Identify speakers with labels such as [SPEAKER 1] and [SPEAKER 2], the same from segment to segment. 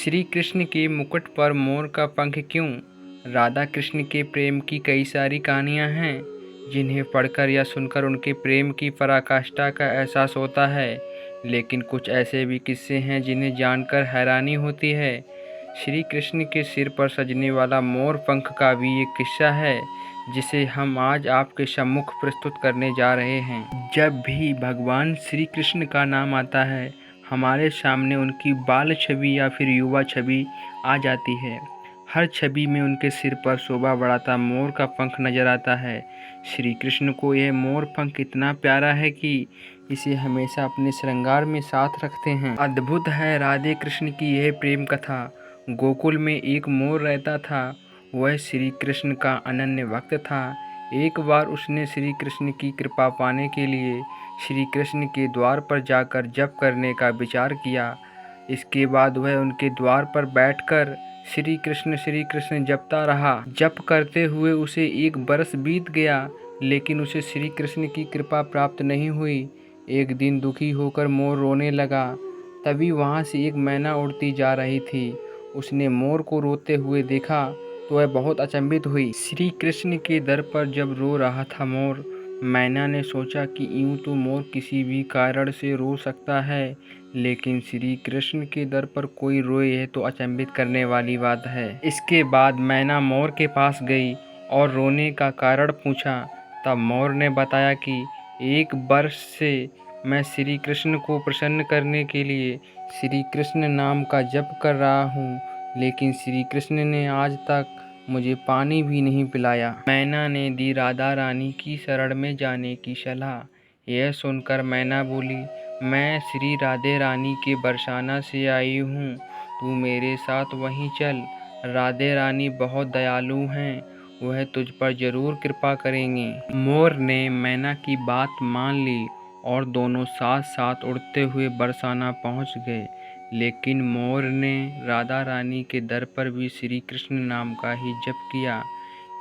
[SPEAKER 1] श्री कृष्ण के मुकुट पर मोर का पंख क्यों? राधा कृष्ण के प्रेम की कई सारी कहानियाँ हैं जिन्हें पढ़कर या सुनकर उनके प्रेम की पराकाष्ठा का एहसास होता है, लेकिन कुछ ऐसे भी किस्से हैं जिन्हें जानकर हैरानी होती है। श्री कृष्ण के सिर पर सजने वाला मोर पंख का भी एक किस्सा है जिसे हम आज आपके सम्मुख प्रस्तुत करने जा रहे हैं। जब भी भगवान श्री कृष्ण का नाम आता है, हमारे सामने उनकी बाल छवि या फिर युवा छवि आ जाती है। हर छवि में उनके सिर पर शोभा बढ़ाता मोर का पंख नजर आता है। श्री कृष्ण को यह मोर पंख इतना प्यारा है कि इसे हमेशा अपने श्रृंगार में साथ रखते हैं। अद्भुत है राधे कृष्ण की यह प्रेम कथा। गोकुल में एक मोर रहता था। वह श्री कृष्ण का अनन्य भक्त था। एक बार उसने श्री कृष्ण की कृपा पाने के लिए श्री कृष्ण के द्वार पर जाकर जप करने का विचार किया। इसके बाद वह उनके द्वार पर बैठकर श्री कृष्ण जपता रहा। जप करते हुए उसे 1 बरस बीत गया, लेकिन उसे श्री कृष्ण की कृपा प्राप्त नहीं हुई। एक दिन दुखी होकर मोर रोने लगा। तभी वहाँ से एक मैना उड़ती जा रही थी। उसने मोर को रोते हुए देखा तो वह बहुत अचंभित हुई। श्री कृष्ण के दर पर जब रो रहा था मोर, मैना ने सोचा कि यूं तो मोर किसी भी कारण से रो सकता है, लेकिन श्री कृष्ण के दर पर कोई रोए यह तो अचंभित करने वाली बात है। इसके बाद मैना मोर के पास गई और रोने का कारण पूछा। तब मोर ने बताया कि 1 वर्ष से मैं श्री कृष्ण को प्रसन्न करने के लिए श्री कृष्ण नाम का जप कर रहा हूँ, लेकिन श्री कृष्ण ने आज तक मुझे पानी भी नहीं पिलाया। मैना ने दी राधा रानी की शरण में जाने की सलाह। यह सुनकर मैना बोली, मैं श्री राधे रानी के बरसाना से आई हूँ, तू मेरे साथ वहीं चल। राधे रानी बहुत दयालु हैं, वह तुझ पर जरूर कृपा करेंगी। मोर ने मैना की बात मान ली और दोनों साथ साथ उड़ते हुए बरसाना पहुँच गए। लेकिन मोर ने राधा रानी के दर पर भी श्री कृष्ण नाम का ही जप किया।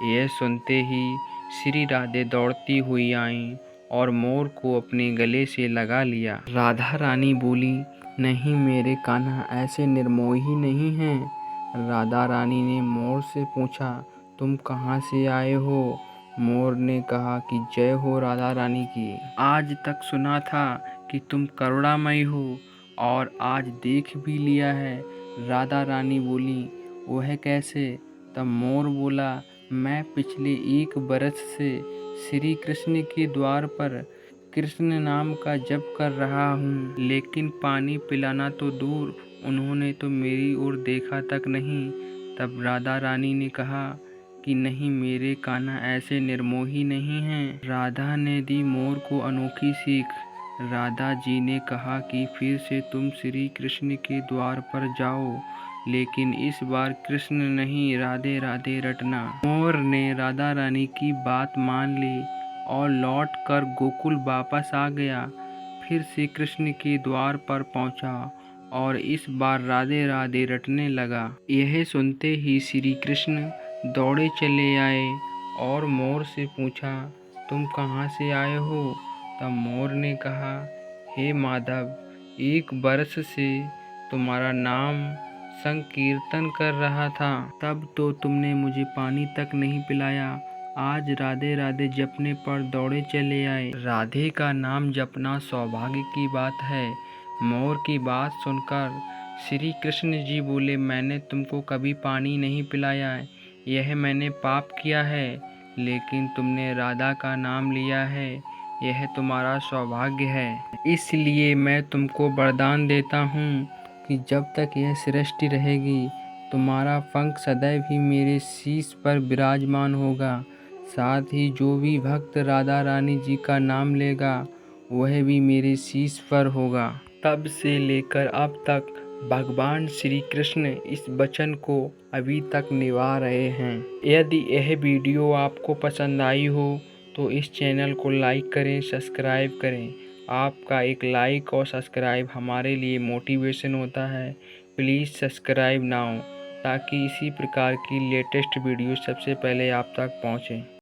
[SPEAKER 1] यह सुनते ही श्री राधे दौड़ती हुई आईं और मोर को अपने गले से लगा लिया। राधा रानी बोली, नहीं मेरे कान्हा ऐसे निर्मोही नहीं हैं। राधा रानी ने मोर से पूछा, तुम कहाँ से आए हो? मोर ने कहा कि जय हो राधा रानी की। आज तक सुना था कि तुम करुणामयी हो और आज देख भी लिया है। राधा रानी बोली, वह कैसे? तब मोर बोला, मैं पिछले 1 बरस से श्री कृष्ण के द्वार पर कृष्ण नाम का जप कर रहा हूँ, लेकिन पानी पिलाना तो दूर, उन्होंने तो मेरी ओर देखा तक नहीं। तब राधा रानी ने कहा कि नहीं मेरे कान्हा ऐसे निर्मोही नहीं हैं। राधा ने दी मोर को अनोखी सीख। राधा जी ने कहा कि फिर से तुम श्री कृष्ण के द्वार पर जाओ, लेकिन इस बार कृष्ण नहीं राधे राधे रटना। मोर ने राधा रानी की बात मान ली और लौट कर गोकुल वापस आ गया। फिर से कृष्ण के द्वार पर पहुंचा और इस बार राधे राधे रटने लगा। यह सुनते ही श्री कृष्ण दौड़े चले आए और मोर से पूछा, तुम कहाँ से आए हो? तब मोर ने कहा, हे माधव, 1 बरस से तुम्हारा नाम संकीर्तन कर रहा था, तब तो तुमने मुझे पानी तक नहीं पिलाया। आज राधे राधे जपने पर दौड़े चले आए। राधे का नाम जपना सौभाग्य की बात है। मोर की बात सुनकर श्री कृष्ण जी बोले, मैंने तुमको कभी पानी नहीं पिलाया, यह मैंने पाप किया है, लेकिन तुमने राधा का नाम लिया है, यह तुम्हारा सौभाग्य है। इसलिए मैं तुमको वरदान देता हूँ कि जब तक यह सृष्टि रहेगी, तुम्हारा पंख सदैव ही मेरे शीश पर विराजमान होगा। साथ ही जो भी भक्त राधा रानी जी का नाम लेगा, वह भी मेरे शीश पर होगा। तब से लेकर अब तक भगवान श्री कृष्ण इस वचन को अभी तक निभा रहे हैं। यदि यह वीडियो आपको पसंद आई हो तो इस चैनल को लाइक करें, सब्सक्राइब करें। आपका एक लाइक और सब्सक्राइब हमारे लिए मोटिवेशन होता है। प्लीज़ सब्सक्राइब नाउ, ताकि इसी प्रकार की लेटेस्ट वीडियो सबसे पहले आप तक पहुँचें।